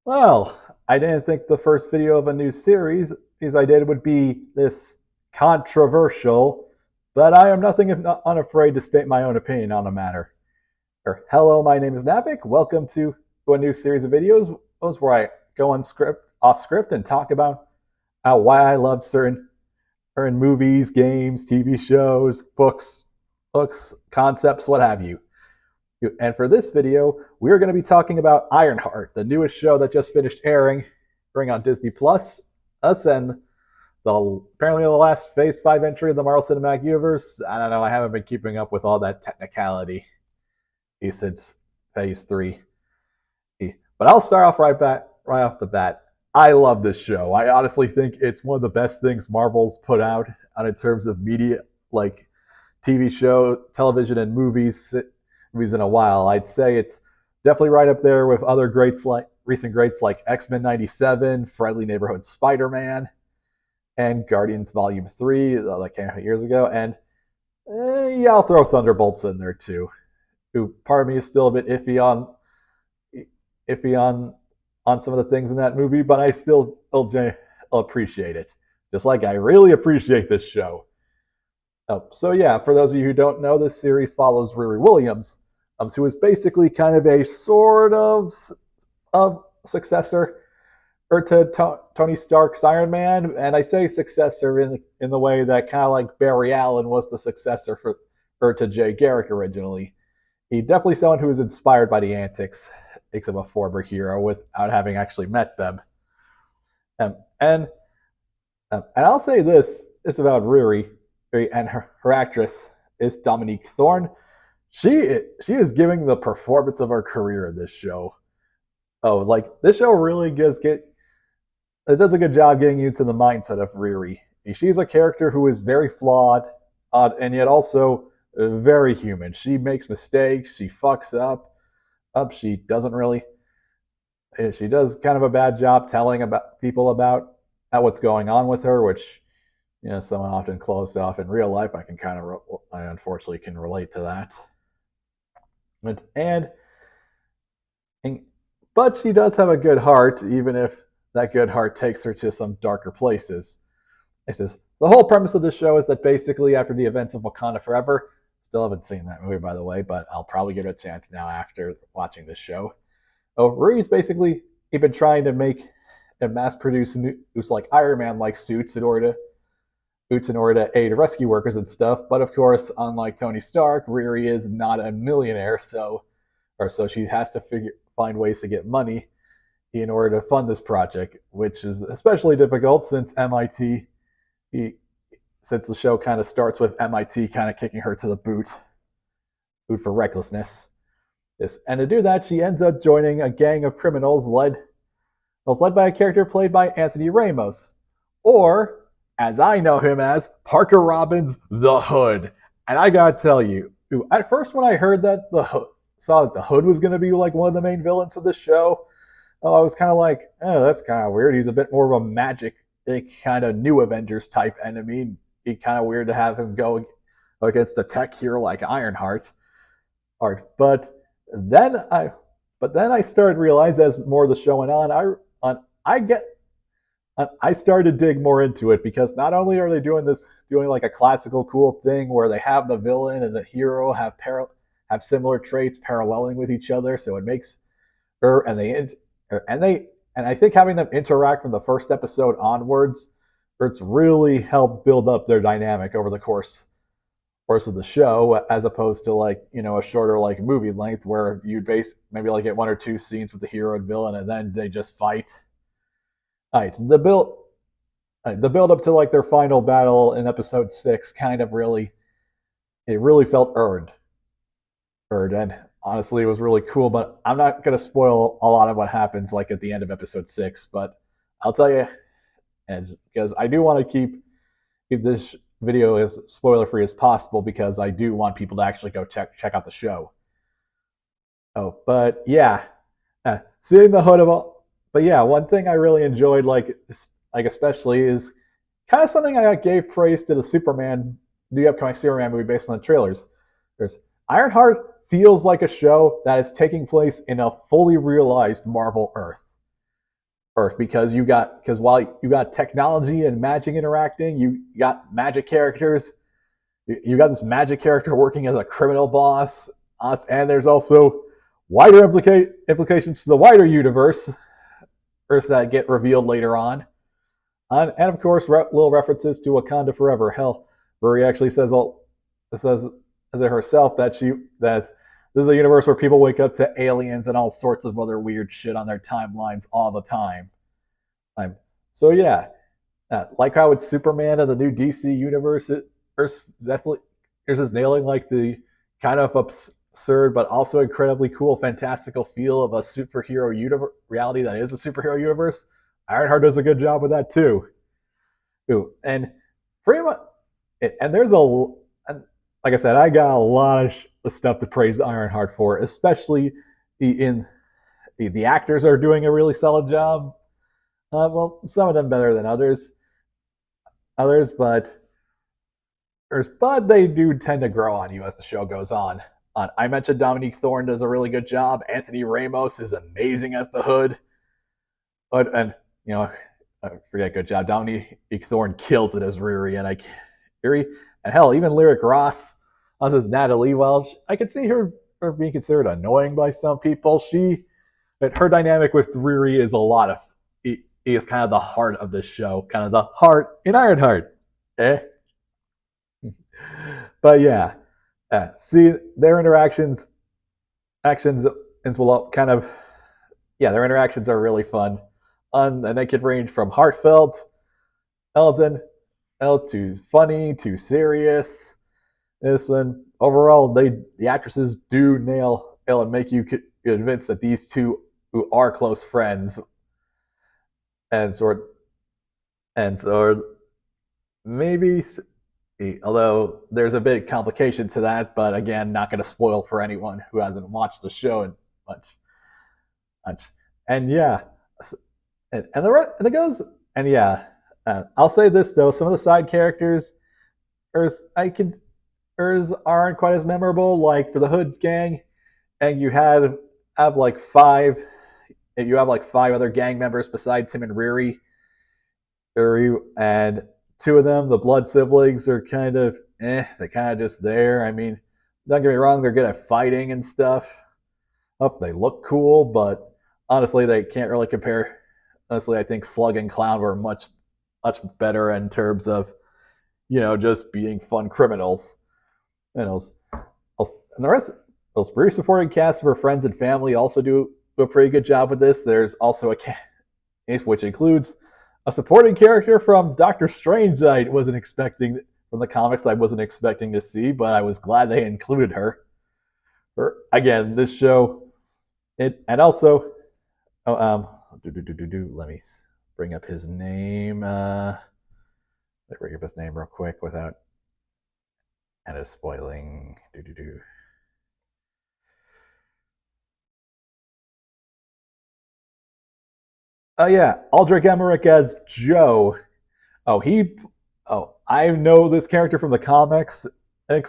Well, I didn't think the first video of a new series is I did would be this controversial, but I am nothing if not unafraid to state my own opinion on the matter. Hello, my name is Navik. Welcome to a new series of videos where I go off script, and talk about why I love certain movies, games, TV shows, books, concepts, what have you. And for this video, we're going to be talking about Ironheart, the newest show that just finished airing on Disney Plus. Us and apparently the last Phase 5 entry of the Marvel Cinematic Universe. I don't know, I haven't been keeping up with all that technicality since Phase 3. But I'll start off right off the bat. I love this show. I honestly think it's one of the best things Marvel's put out in terms of media, like TV show, television, and movies in a while. I'd say it's definitely right up there with other greats like recent greats like X-Men '97, Friendly Neighborhood Spider-Man, and Guardians Volume 3 that came out years ago. And yeah, I'll throw Thunderbolts in there too. Who part of me is still a bit iffy on some of the things in that movie, but I still appreciate it. Just like I really appreciate this show. So yeah, for those of you who don't know, this series follows Riri Williams, who is basically kind of a sort of successor or to Tony Stark's Iron Man, and I say successor in the way that kind of like Barry Allen was the successor for or to Jay Garrick originally. He definitely someone who was inspired by the antics of a former hero without having actually met them. Um, and and I'll say this about Riri and her actress is Dominique Thorne. She is giving the performance of her career in this show. Oh, like this show really it does a good job getting you to the mindset of Riri. She's a character who is very flawed, and yet also very human. She makes mistakes. She fucks up. She doesn't really. She does kind of a bad job telling about people about what's going on with her, which someone often closed off in real life. I unfortunately can relate to that. But, and but she does have a good heart, even if that good heart takes her to some darker places. It says the whole premise of the show is that basically after the events of Wakanda Forever, still haven't seen that movie by the way, but I'll probably give it a chance now after watching this show. Oh, Ruri's basically been trying to make and mass produce like Iron Man like suits in order to aid rescue workers and stuff. But of course, unlike Tony Stark, Riri is not a millionaire, so she has to find ways to get money in order to fund this project, which is especially difficult since since the show kind of starts with MIT kind of kicking her to the boot for recklessness. And to do that, she ends up joining a gang of criminals led by a character played by Anthony Ramos, or as I know him as Parker Robbins, the Hood. And I gotta tell you, at first when I heard that saw that the Hood was going to be like one of the main villains of the show, I was kind of like, oh, that's kind of weird. He's a bit more of a magic, kind of new Avengers type enemy. It'd be kind of weird to have him go against a tech hero like Ironheart. Then I, but then I started to realize as more of the show went on, I started to dig more into it because not only are they doing like a classical cool thing where they have the villain and the hero have similar traits paralleling with each other, so it makes her and I think having them interact from the first episode onwards, it's really helped build up their dynamic over the course of the show, as opposed to like a shorter like movie length where you'd maybe like get one or two scenes with the hero and villain and then they just fight. All right, the build up to like their final battle in episode 6 kind of really felt earned, and honestly it was really cool. But I'm not going to spoil a lot of what happens like at the end of episode 6, but I'll tell you, and because I do want to keep this video as spoiler free as possible because I do want people to actually go check out the show. Oh, but yeah, seeing the Hood of all. But yeah, one thing I really enjoyed, like especially, is kind of something I gave praise to the upcoming Superman movie based on the trailers. There's Ironheart feels like a show that is taking place in a fully realized Marvel Earth. Earth, because while you got technology and magic interacting, you got magic characters. You got this magic character working as a criminal boss, and there's also wider implications to the wider universe that get revealed later on. And of course, little references to Wakanda Forever. Hell, Ruri actually says it herself that this is a universe where people wake up to aliens and all sorts of other weird shit on their timelines all the time. So yeah, like how it's Superman and the new DC universe, there's definitely there's just nailing like the kind of absurd but also incredibly cool, fantastical feel of a superhero reality that is a superhero universe. Ironheart does a good job with that too. Ooh, and pretty much, and there's and like I said, I got a lot of stuff to praise Ironheart for, especially in the actors are doing a really solid job. Well, some of them better than others, but they do tend to grow on you as the show goes on. I mentioned Dominique Thorne does a really good job. Anthony Ramos is amazing as the Hood. And you know, I forget good job. Dominique Thorne kills it as Riri, and hell, even Lyric Ross as Natalie Welch. I could see her being considered annoying by some people. But her dynamic with Riri is a lot of. He is kind of the heart of this show, kind of the heart in Ironheart. Eh? But yeah, see their actions will kind of, yeah, their interactions are really fun, and they can range from heartfelt, Elton, to funny to serious. This one overall, the actresses do nail and make you convinced that these two who are close friends, and sort maybe, although there's a big complication to that, but again, not going to spoil for anyone who hasn't watched the show much. much. And yeah, and the rest, and it goes, and yeah, I'll say this though: some of the side characters, I can, aren't quite as memorable. Like for the Hoods gang, and have like five, you have like five other gang members besides him and Riri, and two of them, the blood siblings, are kind of they're kind of just there. I mean, don't get me wrong, they're good at fighting and stuff. They look cool, but honestly, they can't really compare. Honestly, I think Slug and Clown were much better in terms of just being fun criminals. And the rest, those brief supporting cast of her friends and family also do a pretty good job with this. There's also a case which includes a supporting character from Doctor Strange that I wasn't expecting from the comics. I wasn't expecting to see, but I was glad they included her. Again, this show, and also, let me bring up his name. Let me bring up his name real quick without and is spoiling. Oh yeah, Aldrich Emmerich as Joe. Oh, I know this character from the comics. Like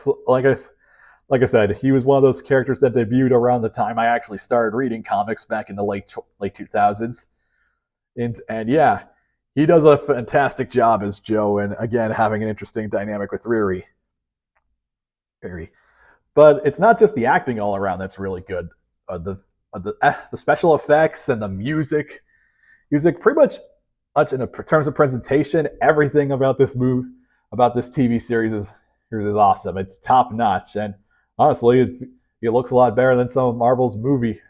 I said, he was one of those characters that debuted around the time I actually started reading comics back in the late 2000s. And yeah, he does a fantastic job as Joe, and again, having an interesting dynamic with Riri. But it's not just the acting all around that's really good. The special effects and the music pretty much in terms of presentation, everything about this TV series is awesome. It's top notch, and honestly, it looks a lot better than some of Marvel's movie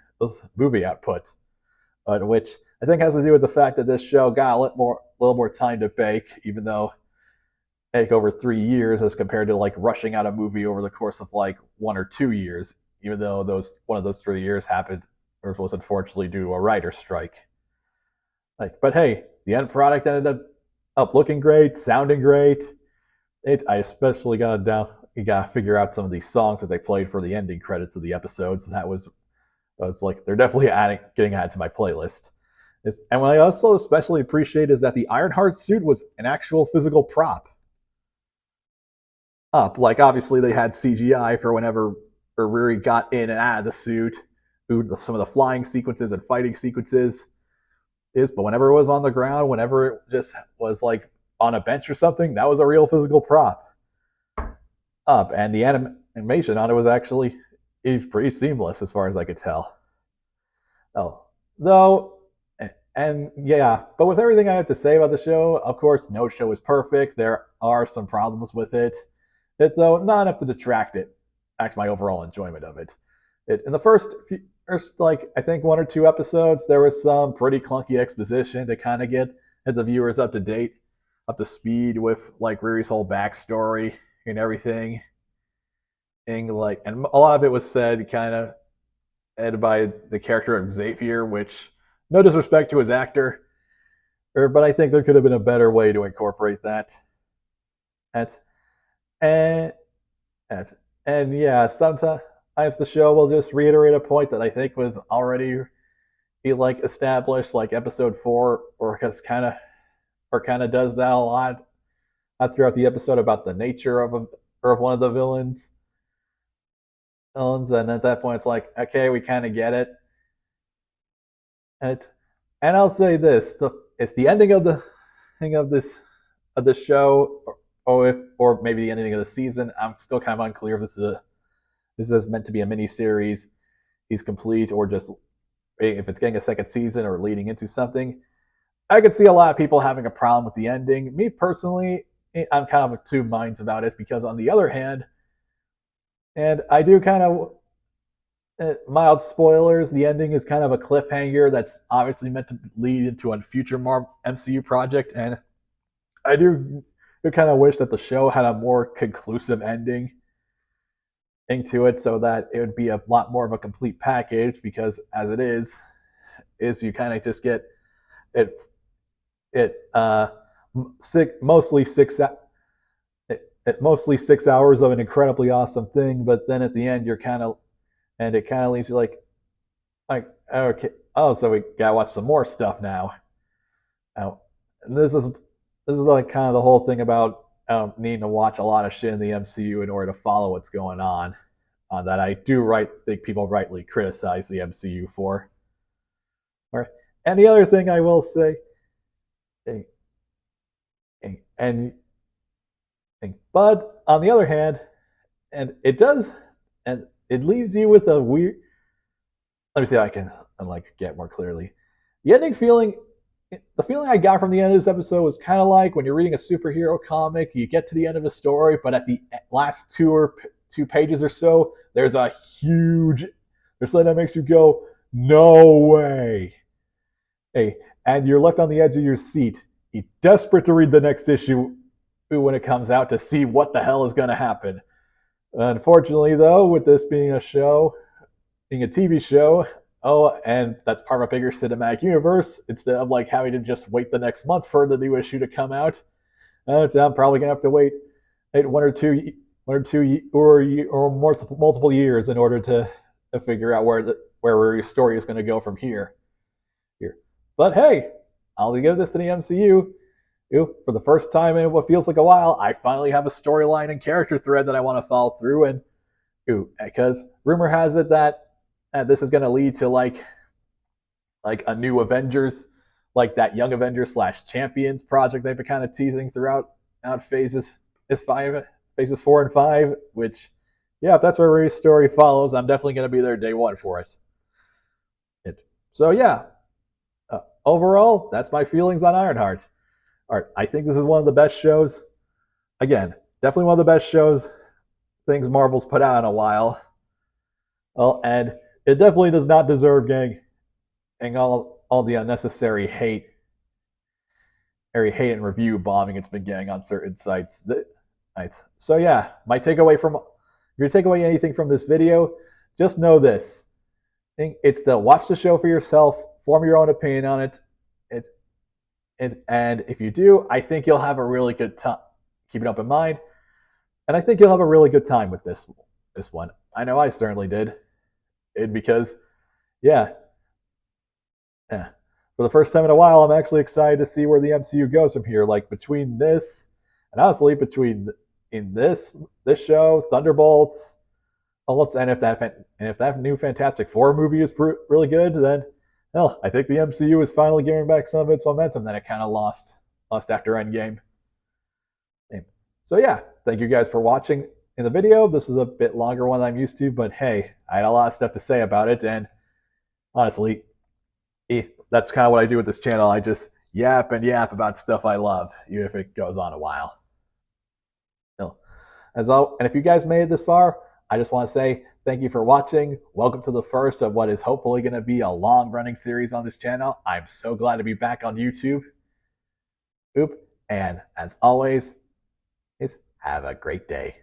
output, which I think has to do with the fact that this show got a little more time to bake, even though take over 3 years as compared to like rushing out a movie over the course of like 1 or 2 years. Even though one of those 3 years happened or was unfortunately due to a writer's strike. But hey, the end product ended up looking great, sounding great. I especially you gotta figure out some of these songs that they played for the ending credits of the episodes. That was like they're definitely getting added to my playlist. And what I also especially appreciate is that the Ironheart suit was an actual physical prop. Like obviously they had CGI for whenever Riri got in and out of the suit, some of the flying sequences and fighting sequences. is, but whenever it was on the ground, whenever it just was like on a bench or something, that was a real physical prop up, and the animation on it was actually pretty seamless as far as I could tell. Oh, though, and yeah, but with everything I have to say about the show, of course, no show is perfect. There are some problems with it. It though not enough to detract it, act my overall enjoyment of it. It in the first like I think 1 or 2 episodes, there was some pretty clunky exposition to kind of get the viewers up to date, up to speed with like Riri's whole backstory and everything. And a lot of it was said kind of by the character of Xavier, which no disrespect to his actor, but I think there could have been a better way to incorporate that. And and, and yeah, sometimes the show will just reiterate a point that I think was already like established, like episode 4, or has kind of does that a lot throughout the episode about the nature of one of the villains, and at that point it's like, okay, we kind of get it. And and I'll say this: it's the ending of the thing of this show, or maybe the ending of the season. I'm still kind of unclear if this is meant to be a mini series, he's complete, or just if it's getting a second season or leading into something. I could see a lot of people having a problem with the ending. Me personally, I'm kind of of two minds about it, because on the other hand, and I do kind of mild spoilers, the ending is kind of a cliffhanger that's obviously meant to lead into a future MCU project, and I do kind of wish that the show had a more conclusive ending into it, so that it would be a lot more of a complete package. Because as it is you kind of just get it it mostly mostly 6 hours of an incredibly awesome thing, but then at the end you're kind of and it kind of leaves you like, okay, oh, so we gotta watch some more stuff now. And this is like kind of the whole thing about needing to watch a lot of shit in the MCU in order to follow what's going on. That I do think people rightly criticize the MCU for. All right. And the other thing I will say, and but on the other hand, and it does, and it leaves you with a weird. Let me see if I can like get more clearly. The ending feeling, the feeling I got from the end of this episode was kind of like when you're reading a superhero comic, you get to the end of a story, but at the last 2 pages or so, there's something that makes you go, no way. Hey, and you're left on the edge of your seat, you're desperate to read the next issue when it comes out to see what the hell is going to happen. Unfortunately, though, with this being being a TV show, oh, and that's part of a bigger cinematic universe, instead of like having to just wait the next month for the new issue to come out, I'm probably gonna have to wait 1 or 2 or multiple years in order to figure out where your story is going to go from here. But hey, I'll give this to the MCU. For the first time in what feels like a while, I finally have a storyline and character thread that I want to follow through. And because rumor has it that this is going to lead to like a new Avengers, like that Young Avengers / Champions project they've been kind of teasing throughout out phases 4 and 5. Which, yeah, if that's where Ray's story follows, I'm definitely going to be there day one for it. So yeah, overall, that's my feelings on Ironheart. All right, I think this is one of the best shows. Again, definitely one of the best things Marvel's put out in a while. Well, and it definitely does not deserve getting all the unnecessary hate and review bombing it's been getting on certain sites. So yeah, my takeaway if you take away anything from this video, just know this: it's to watch the show for yourself, form your own opinion on it. And if you do, I think you'll have a really good time. Keep it up in mind, and I think you'll have a really good time with this one. I know I certainly did, because yeah, for the first time in a while, I'm actually excited to see where the MCU goes from here. Like between this, and honestly, in this show, Thunderbolts, and if that new Fantastic Four movie is really good, then Hell, I think the MCU is finally giving back some of its momentum that it kind of lost after Endgame. So yeah, thank you guys for watching in the video. This was a bit longer one than I'm used to, but hey, I had a lot of stuff to say about it, and honestly, that's kind of what I do with this channel. I just yap and yap about stuff I love, even if it goes on a while. So, and if you guys made it this far, I just want to say thank you for watching. Welcome to the first of what is hopefully going to be a long-running series on this channel. I'm so glad to be back on YouTube. And as always, have a great day.